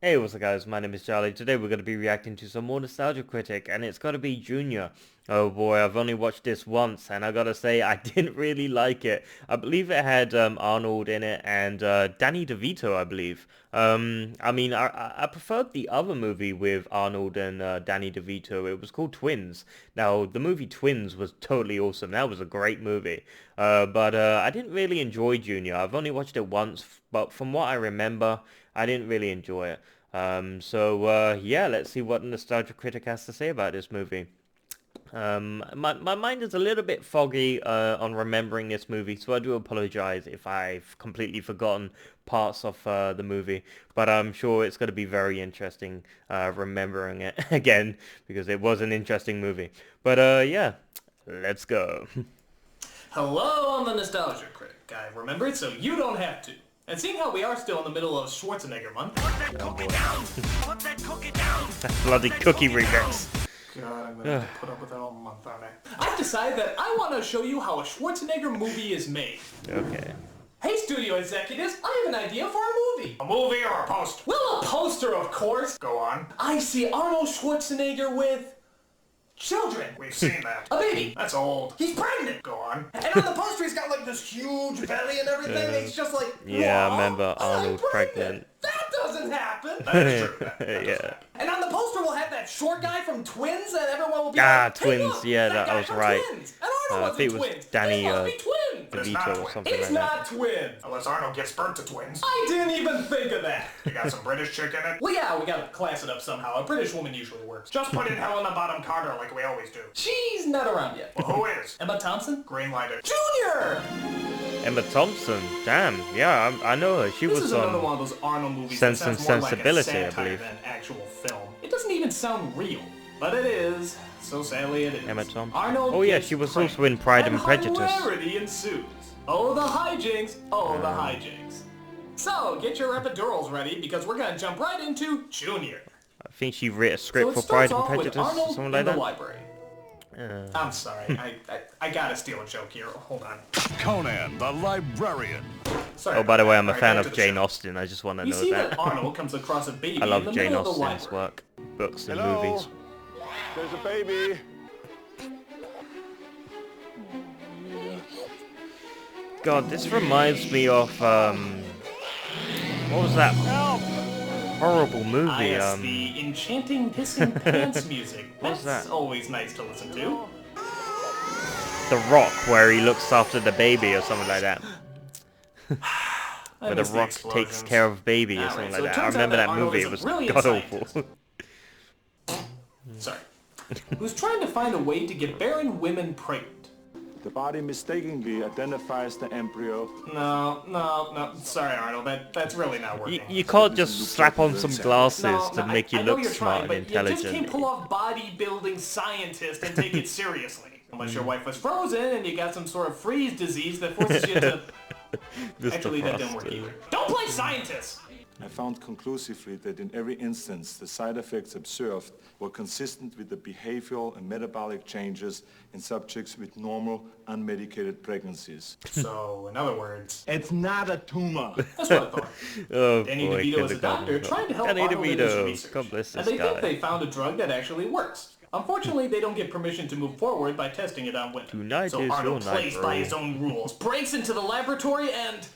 Hey, what's up guys, my name is Charlie. Today we're going to be reacting to some more Nostalgia Critic, and it's got to be Junior. Oh boy, I've only watched this once, and I gotta say, I didn't really like it. I believe it had Arnold in it, and Danny DeVito, I believe. I preferred the other movie with Arnold and Danny DeVito. It was called Twins. Now, the movie Twins was totally awesome. That was a great movie. But I didn't really enjoy Junior. I've only watched it once, but from what I remember, I didn't really enjoy it. Yeah, let's see what Nostalgia Critic has to say about this movie. My mind is a little bit foggy on remembering this movie, so I do apologize if I've completely forgotten parts of the movie, but I'm sure it's going to be very interesting remembering it again, because it was an interesting movie. Yeah, let's go. Hello, I'm the Nostalgia Critic. I remembered so you don't have to. And seeing how we are still in the middle of Schwarzenegger month... Put that cookie down! Put that cookie down! That bloody cookie remix. God, I'm gonna have to put up with that all month, aren't I? I've decided that I want to show you how a Schwarzenegger movie is made. Okay. Hey, studio executives, I have an idea for a movie. A movie or a poster? Well, a poster, of course. Go on. I see Arnold Schwarzenegger with... children. We've seen that. A baby. That's old. He's pregnant. Go on. And on the poster he's got like this huge belly and everything. It's just like, yeah, I "Whoa, remember Arnold I'm pregnant. That doesn't happen. That is true. That Yeah. And on the poster we'll have that short guy from Twins and everyone will be Ah, like, hey, Twins. look, Yeah, that I guy was from right. Twins. And Arnold I wasn't think it was twins. Danny They must be twins. DeVito or something He's like not that. twins. Unless Arnold gives birth to twins. I didn't even think of that. You got some British chick in it? Well, yeah, we gotta class it up somehow. A British woman usually works. Just put in Helena Bottom Carter like we always do. She's not around yet. Well, who is? Emma Thompson? Green lighted. Junior! Emma Thompson. Damn. Yeah, I know her. She This was is another on one of those Arnold movies Sense that and sounds more Sensibility, like a I satire believe. than actual film. It doesn't even sound real. But it is. So sadly it is. Emma Thompson. Arnold Oh yeah, gets she was pregnant, also in Pride and Prejudice. hilarity ensues. Oh, the hijinks. Oh, the hijinks. So, get your epidurals ready because we're gonna jump right into Junior. I think she wrote a script So for Pride and off with Prejudice or Arnold something in like the that. library. I'm sorry, I gotta steal a joke here. Hold on. Conan the Librarian. Sorry Oh, by the way, I'm a Alright, fan back of to the Jane show. Austen. I just want to We know see that. that Arnold comes across a baby I in love the Jane middle of the Austen's library. work, books and Hello? movies. There's a baby. God, this reminds me of what was that horrible movie? Yes, the enchanting hissing pants music. What's That's that? always nice to listen to. The Rock, where he looks after the baby or something like that. Where the miss Rock takes explosions. care of baby or Alright, something so like it that. I turns out remember that that Arnold movie. is It a was brilliant god awful. scientist. Sorry. Who's trying to find a way to get barren women pregnant. The body mistakenly identifies the embryo. No. Sorry, Arnold. That's really not working. You can't just slap on some glasses to make you I know look you're smart trying, and but you just intelligent. can't pull off bodybuilding scientist and take it seriously. Unless your wife was frozen and you got some sort of freeze disease that forces you to... Mr. Actually, that didn't Frost, work either. Don't play scientist! I found conclusively that in every instance the side effects observed were consistent with the behavioral and metabolic changes in subjects with normal, unmedicated pregnancies. So, in other words... It's not a tumor. That's what I thought. Oh Danny boy, DeVito is a doctor kindergarten. trying to help Danny Arnold in his DeVito. research. God bless And this they guy. think they found a drug that actually works. Unfortunately, they don't get permission to move forward by testing it on women. Tonight So is Arnold your night, plays bro. by his own rules, breaks into the laboratory, and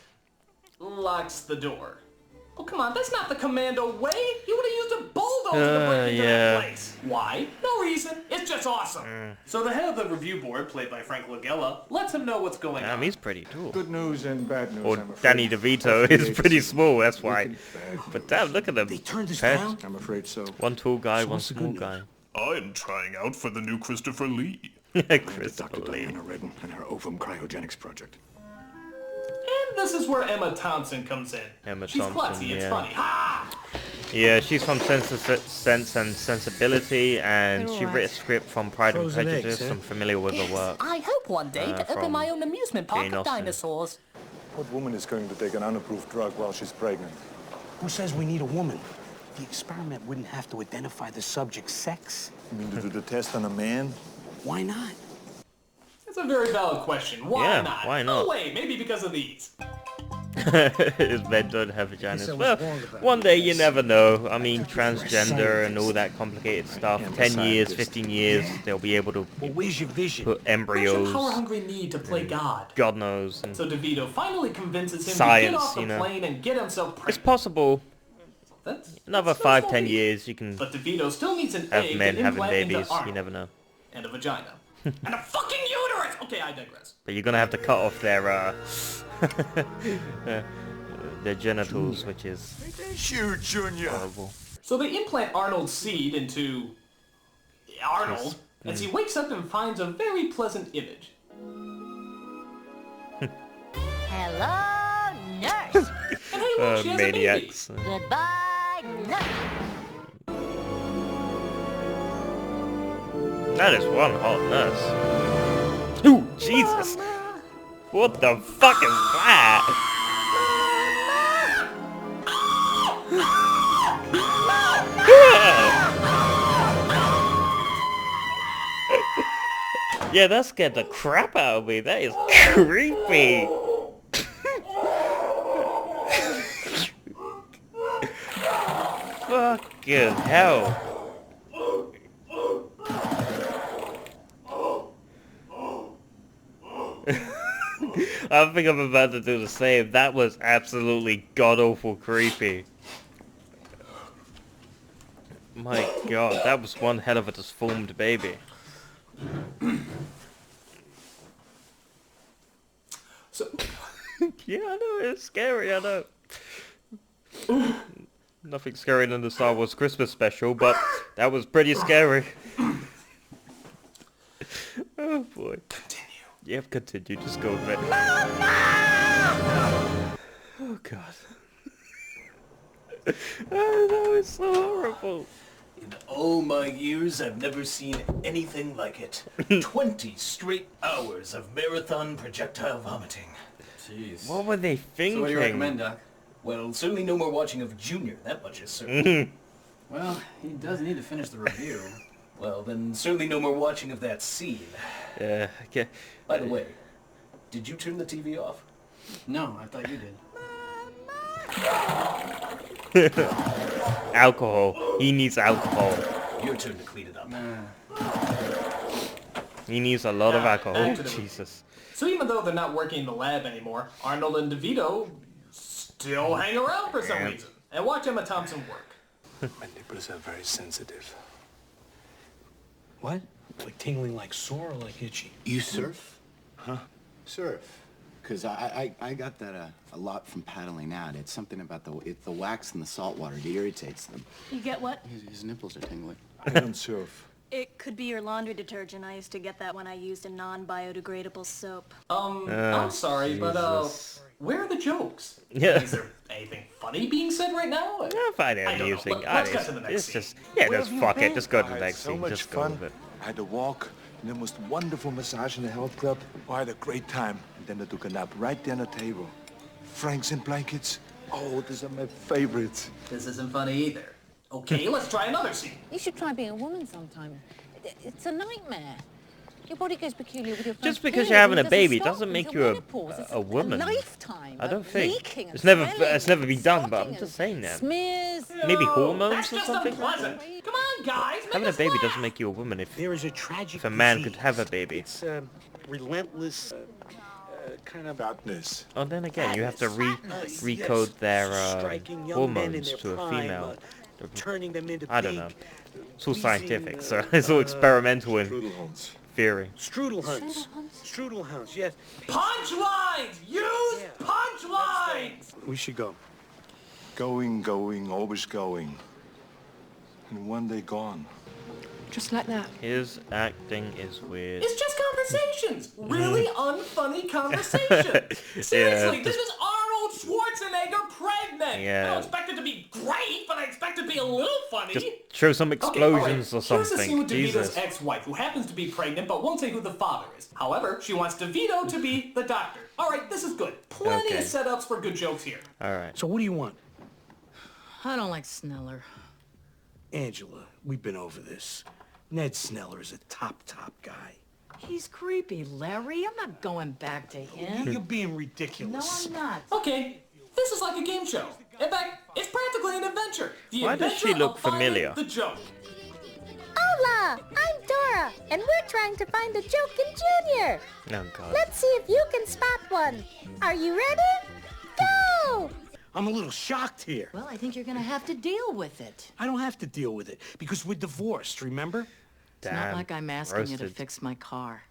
locks the door. Oh, come on, that's not the commando way! He would have used a bulldozer to break into yeah. that place! Why? No reason. It's just awesome. So the head of the review board, played by Frank Langella, lets him know what's going Damn, on. he's pretty tall. Good news and bad news, Or I'm afraid. Danny DeVito is pretty small, that's why. But damn, look at them. They turned us Pairs. down? I'm afraid so. One tall guy, one what's the small good guy. I'm trying out for the new Christopher Lee. Christopher Lee. Redden and her ovum cryogenics project. And this is where Emma Thompson comes in. Emma She's Thompson, klutzy, it's yeah. funny. Ha! Yeah, she's from Sense and Sensibility, and she wrote a script from Pride and Frozen Prejudice. eggs, eh? I'm familiar with her work. I hope one day to from open my own amusement park Jane of Austen. dinosaurs. What woman is going to take an unapproved drug while she's pregnant? Who says we need a woman? The experiment wouldn't have to identify the subject's sex. You mean to do the test on a man? Why not? It's a very valid question. Why Yeah, not? why not? Oh wait, maybe because of these. Men don't have vaginas. Well, one day you never know. I mean, transgender and all that complicated stuff. 10 years, 15 years, they'll be able to Well, where's your vision? put Where's your embryos. power-hungry need to play God? God knows. And So DeVito finally convinces him to Science, get off the you know. plane and get himself it's pregnant. possible. That's Another no 5, small 10 feat. years, you can But DeVito still needs an have egg men to having implant babies. into Arnold. You never know. And a vagina. And a fucking uterus! Okay, I digress. But you're gonna have to cut off their their genitals, which is Shoot, Junior. horrible. So they implant Arnold's seed into Arnold as he wakes up and finds a very pleasant image. Hello, nurse. And hey, look, she has a baby. Maniacs. Goodbye, nurse. That is one hot nurse. Ooh, Jesus! What the fuck is that? Yeah, that scared the crap out of me. That is creepy. Fucking hell. I think I'm about to do the same. That was absolutely god-awful creepy. My god, that was one hell of a disformed baby. So, Yeah, I know, it's scary, I know. Nothing scarier than the Star Wars Christmas special, but that was pretty scary. Oh boy. continue. Yep, continue, just go with it. Oh god. Oh no, it's so horrible. In all my years, I've never seen anything like it. 20 straight hours of marathon projectile vomiting. Jeez. What were they thinking? So what do you recommend, Doc? Well, certainly no more watching of Junior, that much is certain. Well, he does need to finish the review. Well, then certainly no more watching of that scene. Yeah, okay. By the way, did you turn the TV off? No, I thought you did. Alcohol. He needs alcohol. Your turn to clean it up. He needs a lot of alcohol. back Oh, to the- Jesus. So even though they're not working in the lab anymore, Arnold and DeVito still hang around for some reason and watch Emma Thompson work. My nipples are very sensitive. What? Like tingling like sore or like itchy? You surf? Huh? Surf. Because I got that a lot from paddling out. It's something about the wax in the salt water. It irritates them. You get what? His nipples are tingling. I don't surf. It could be your laundry detergent. I used to get that when I used a non-biodegradable soap. I'm sorry, but Jesus. where are the jokes? Yeah. Is there anything funny being said right now? I find it I don't know. amusing. Let's get to the next It's scene. just, yeah, Where just have you fuck it. been? Just go to I the had next so scene. much Just fun. go with it. I had a walk in the most wonderful massage in the health club. Oh, I had a great time. And then I took a nap right there on the table. Franks and blankets. Oh, these are my favorites. This isn't funny either. Okay, let's try another scene. You should try being a woman sometime. It's a nightmare. Your body goes peculiar with your Just first because period you're having and a it baby stop doesn't make until you menopause. It's a woman. lifetime I don't of think. leaking and It's never swelling been and done, but I'm spotting just and saying that. Smears. Maybe No, hormones that's or just something? unpleasant. Come on, guys, make Having a us baby laugh. doesn't make you a woman if There is a tragic a man could disease. have a baby. It's a relentless kind of Fatness. Oh, then again, you have to Sadness, recode yes. their Striking young men in hormones their to a prime, female. turning them into I don't big, know. It's all wheezing, scientific, so it's all experimental in Strudelhorns. theory. strudel hunts. Strudel hunts, yes. Punchlines! Use punchlines! We should go. Going, going, always going. And one day gone. Just like that. His acting is weird. It's just conversations. Really unfunny conversations. Seriously, this is Arnold Schwarzenegger pregnant. Yeah. I don't expect it to be great, but I expect it to be a little funny. Just show some explosions or Here's the scene something. with DeVito's Jesus. ex-wife, who happens to be pregnant, but won't say who the father is. However, she wants DeVito to be the doctor. All right, this is good. Plenty Okay. of setups for good jokes here. Alright. So what do you want? I don't like Sneller. Angela, we've been over this. Ned Sneller is a top guy. He's creepy, Larry. I'm not going back to him. You're being ridiculous. No, I'm not. Okay, This is like a game show. In fact, it's practically an adventure. The Why does adventure she look of finding familiar? the joke. Hola, I'm Dora, and we're trying to find a joke in Junior. Oh god. Let's see if you can spot one. Are you ready? Go! I'm a little shocked here. Well, I think you're gonna have to deal with it. I don't have to deal with it because we're divorced, remember? It's not like I'm asking you to roasted. fix my car.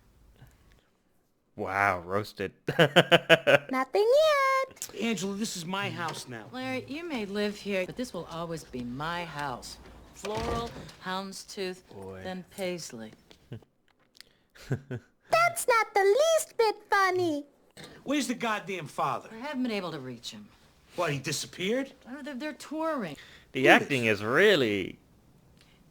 Wow, roasted. Nothing yet. Angela, this is my house now. Larry, you may live here, but this will always be my house. Floral, houndstooth, then paisley. That's not the least bit funny. Where's the goddamn father? I haven't been able to reach him. What, he disappeared? Oh, they're touring. The acting is really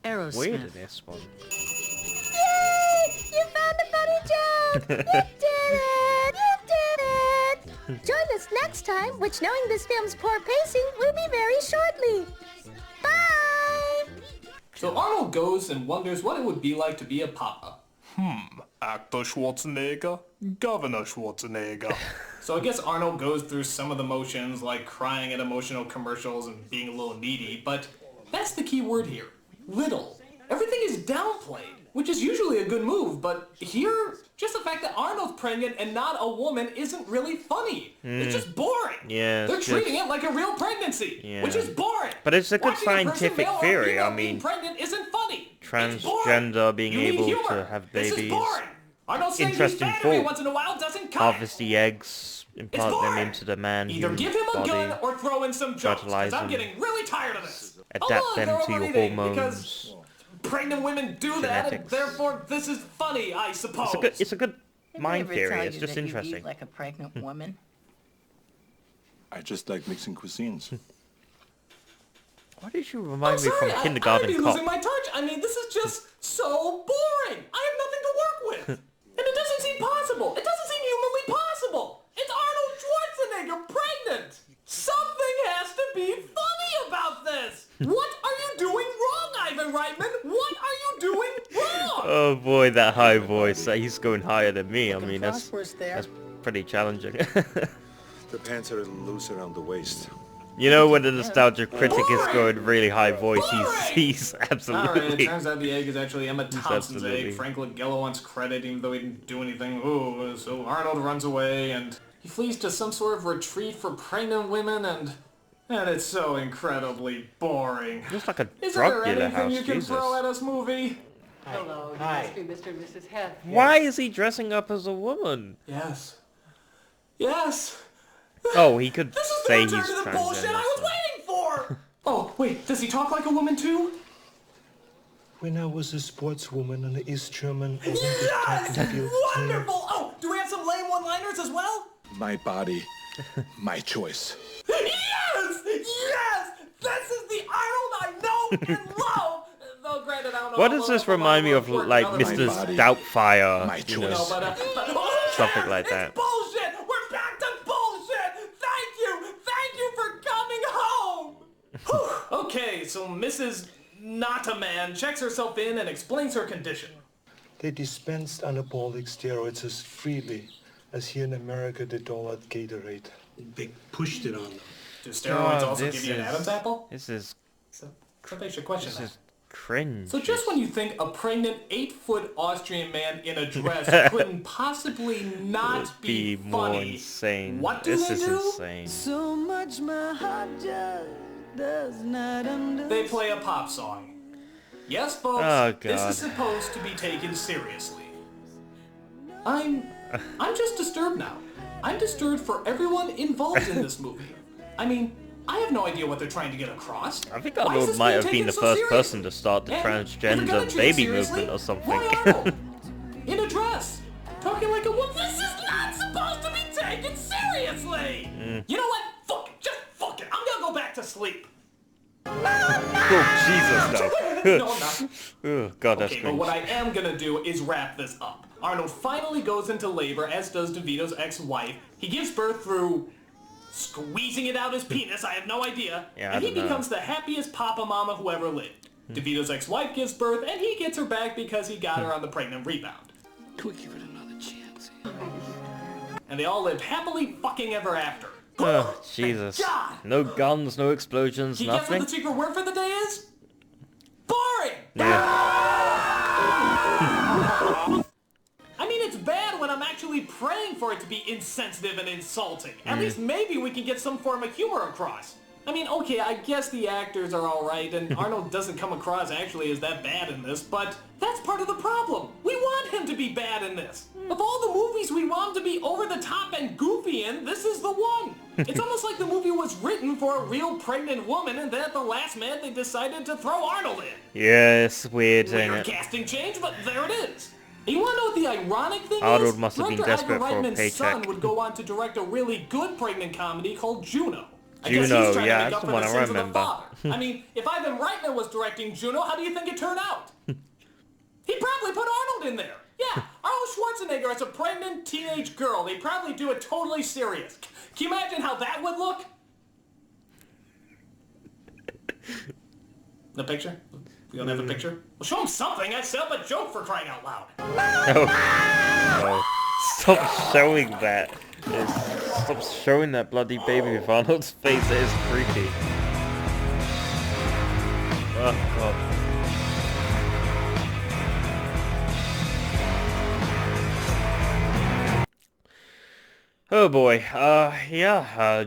Aerosmith. weird in this one. Yay! You found a funny joke! You did it! You did it! Join us next time, which, knowing this film's poor pacing, will be very shortly. Bye! So Arnold goes and wonders what it would be like to be a papa. Actor Schwarzenegger? Governor Schwarzenegger. So I guess Arnold goes through some of the motions, like crying at emotional commercials and being a little needy, but that's the key word here. Little. Everything is downplayed, which is usually a good move, but here, just the fact that Arnold's pregnant and not a woman isn't really funny. It's just boring. Yeah, They're it's treating just- it like a real pregnancy, which is boring. But it's a good Watching person, scientific male or theory. female, I being mean, pregnant isn't funny. It's boring. transgender being You need able humor. to have This is babies, boring. Arnold saying he's interesting fat every thought. once in a while doesn't cut it. harvest the eggs, impart them boring. into the man Either human give him a body, gun or throw in some jokes, fertilize because I'm them, getting really tired of this. adapt Although them they're to your overeating, hormones. Because pregnant women do that, and genetics. therefore this is funny, I suppose. It's a good Did mind they ever theory. tell It's you just that you interesting. eat like a pregnant woman? I just like mixing cuisines. Why did you I'm remind me sorry, from Kindergarten I'd be Cop? losing my touch. I mean, this is just so boring. I have nothing to work with. And it doesn't seem possible. It doesn't seem humanly possible. It's Arnold Schwarzenegger pregnant. Something has to be funny about this. What are you doing wrong, Ivan Reitman? What are you doing wrong? Oh boy, that high voice. He's going higher than me. I mean, that's there. pretty challenging. The pants are a little loose around the waist. You know, when the nostalgia critic is going really high voice, he's Alright, it absolutely. turns out the egg is actually Emma Thompson's absolutely. egg. Frank Langella wants credit even though he didn't do anything. Ooh, so Arnold runs away and he flees to some sort of retreat for pregnant women and it's so incredibly boring. Looks like a Is drug there dealer anything house. you can Jesus. throw at us, movie? Hello, Hi. you must be Mr. and Mrs. Heath. Why is he dressing up as a woman? Yes. Yes! Oh, he could This is the say return he's to the bullshit I transgender. was waiting for! Oh, wait, does he talk like a woman too? When I was a sportswoman on the East German Yes! Wonderful! Oh, do we have some lame one-liners as well? My body, my choice. Yes! Yes! This is the Arnold I know and love! Though granted, I don't know What how does well this that remind me of, worked like in other Mr. body, Doubtfire? my You know? choice. but bullshit! Something like that. It's bullshit! We're back to bullshit! Thank you for coming home! Whew. Okay, so Mrs. Not a Man checks herself in and explains her condition. They dispensed anabolic steroids as freely as here in America they dole out Gatorade. They pushed it on them. Do steroids God, also this give you an is- Adam's apple? This is So they should question this that. is cringe. So just when you think a pregnant 8-foot Austrian man in a dress couldn't possibly not be be more funny, insane. what do This they is do? insane. So much my heart just does not understand. They play a pop song. Yes, folks, Oh, this God. is supposed to be taken seriously. I'm just disturbed now. I'm disturbed for everyone involved in this movie. I mean, I have no idea what they're trying to get across. I think Why is Arnold this might being have been taken the so first seriously? person to start the And if you're gonna transgender treat it baby seriously, movement or something. Why Arnold? In a dress. Talking like a woman. This is not supposed to be taken seriously. You know what? Fuck it. Just fuck it. I'm gonna go back to sleep. Oh, Jesus, no. No, I'm not. Oh, God, that's Okay, but cringe. what I am gonna do is wrap this up. Arnold finally goes into labor, as does DeVito's ex-wife. He gives birth through squeezing it out his penis, I have no idea. Yeah, I and he don't know. becomes the happiest papa mama who ever lived. DeVito's ex-wife gives birth, and he gets her back because he got her on the pregnant rebound. Could we give it another chance? And they all lived happily fucking ever after. Oh, Jesus. God! No guns, no explosions, Can you guess what nothing? the secret word for the day is? Boring! Yeah. I mean, it's bad when I'm actually praying for it to be insensitive and insulting. At least maybe we can get some form of humor across. I mean, okay, I guess the actors are alright, and Arnold doesn't come across actually as that bad in this, but that's part of the problem. We want him to be bad in this. Of all the movies we want him to be over the top and goofy in, this is the one. It's almost like the movie was written for a real pregnant woman, and then at the last minute they decided to throw Arnold in. Yeah, it's weird, ain't Weird it? casting change, but there it is. And you want to know what the ironic thing Arnold is? must have been Director desperate Ivan for a Reitman's son paycheck. would go on to direct a really good pregnant comedy called Juno. I guess Juno, he's trying yeah, to make that's up the for one the I sins of the remember. father. I mean, if Ivan Reitman was directing Juno, how do you think it turned out? He'd probably put Arnold in there. Yeah, Arnold Schwarzenegger as a pregnant teenage girl. They'd probably do it totally serious. Can you imagine how that would look? The picture? You don't have the picture? Well, show him something. I set up a joke for crying out loud. Oh. Stop showing that. Stop showing that bloody baby with Arnold's face. It is creepy. Oh, God. Oh boy,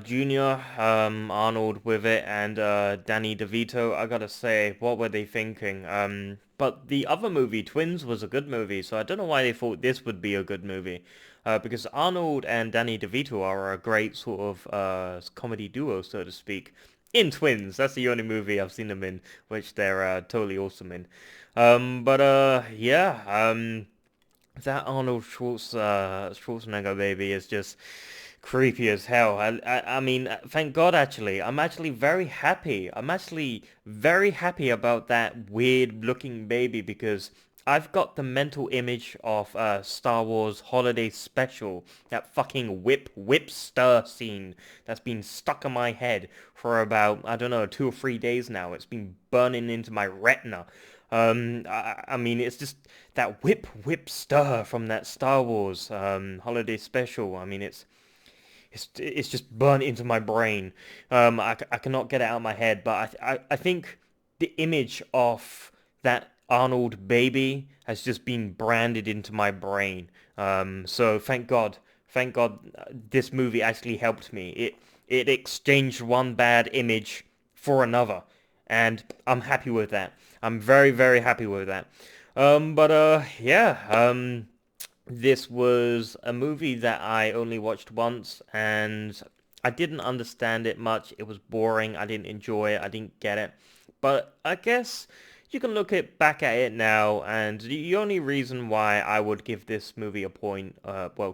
Junior, Arnold with it, and Danny DeVito, I gotta say, what were they thinking? But the other movie, Twins, was a good movie, so I don't know why they thought this would be a good movie. Because Arnold and Danny DeVito are a great sort of comedy duo, so to speak. In Twins, that's the only movie I've seen them in, which they're totally awesome in. That Arnold Schwarzenegger baby is just creepy as hell. I mean, thank God, actually. I'm actually very happy. I'm actually very happy about that weird-looking baby because I've got the mental image of Star Wars Holiday Special, that fucking whip stir scene that's been stuck in my head for about, I don't know, 2 or 3 days now. It's been burning into my retina. I mean, it's just that whip stir from that Star Wars holiday special. I mean, it's just burnt into my brain. I cannot get it out of my head, but I think the image of that Arnold baby has just been branded into my brain. So thank God this movie actually helped me. It exchanged one bad image for another, and I'm happy with that. I'm very, very happy with that. This was a movie that I only watched once, and I didn't understand it much. It was boring. I didn't enjoy it. I didn't get it. But I guess you can look back at it now, and the only reason why I would give this movie a point,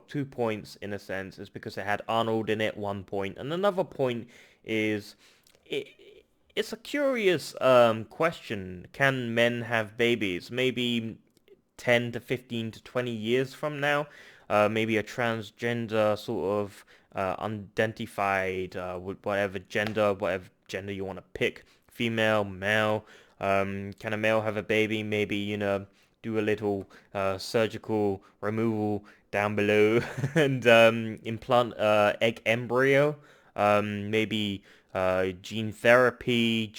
2 points in a sense, is because it had Arnold in it, 1 point, and another point is it's a curious question. Can men have babies? Maybe 10 to 15 to 20 years from now, maybe a transgender sort of unidentified, whatever gender you want to pick, female, male. Can a male have a baby? Maybe, do a little surgical removal down below and implant egg embryo. Maybe gene therapy,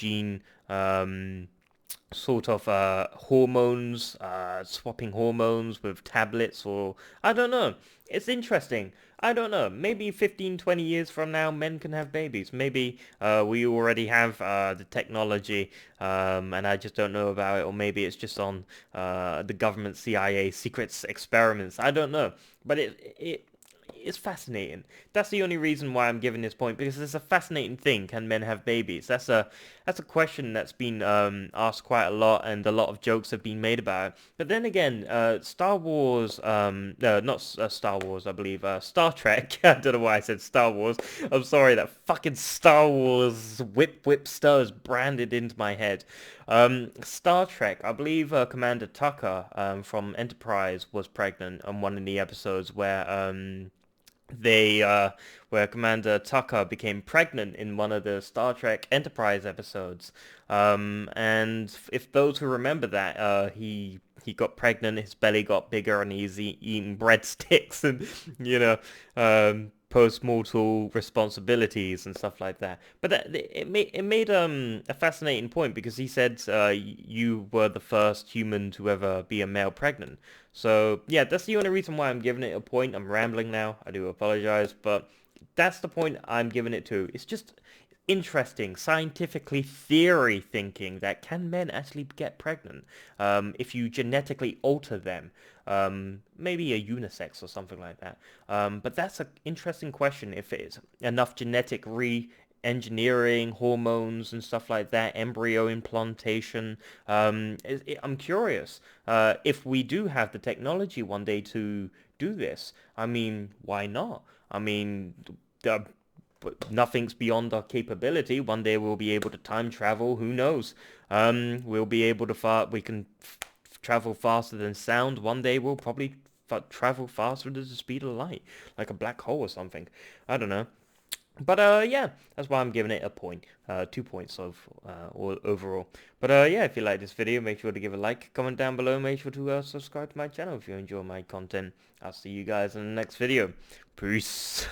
sort of hormones, swapping hormones with tablets, or I don't know. It's interesting. I don't know. Maybe 15, 20 years from now, men can have babies. Maybe we already have the technology, and I just don't know about it, or maybe it's just on the government CIA secrets experiments. I don't know. But it's fascinating. That's the only reason why I'm giving this point, because it's a fascinating thing. Can men have babies? That's a question that's been asked quite a lot, and a lot of jokes have been made about it. But then again, Star Wars, no, not Star Wars, I believe, Star Trek. I don't know why I said Star Wars. I'm sorry, that fucking Star Wars whip stir is branded into my head. Star Trek, I believe Commander Tucker from Enterprise was pregnant on one of the episodes where Commander Tucker became pregnant in one of the Star Trek Enterprise episodes. And if those who remember that, he got pregnant, his belly got bigger, and he's eating breadsticks and, post-mortal responsibilities and stuff like that. But it made a fascinating point, because he said you were the first human to ever be a male pregnant. So yeah, that's the only reason why I'm giving it a point. I'm rambling now. I do apologize, but that's the point I'm giving it to. It's just interesting, scientifically theory thinking that can men actually get pregnant if you genetically alter them, maybe a unisex or something like that. But that's an interesting question, if it's enough genetic re-engineering, hormones and stuff like that, embryo implantation. I'm curious if we do have the technology one day to do this. I mean, why not? I mean, but nothing's beyond our capability. One day we'll be able to time travel. Who knows? We'll be able to we can travel faster than sound. One day we'll probably travel faster than the speed of light, like a black hole or something. I don't know. But yeah, that's why I'm giving it a point. 2 points overall. But yeah, if you like this video, make sure to give a like, comment down below, make sure to subscribe to my channel if you enjoy my content. I'll see you guys in the next video. Peace.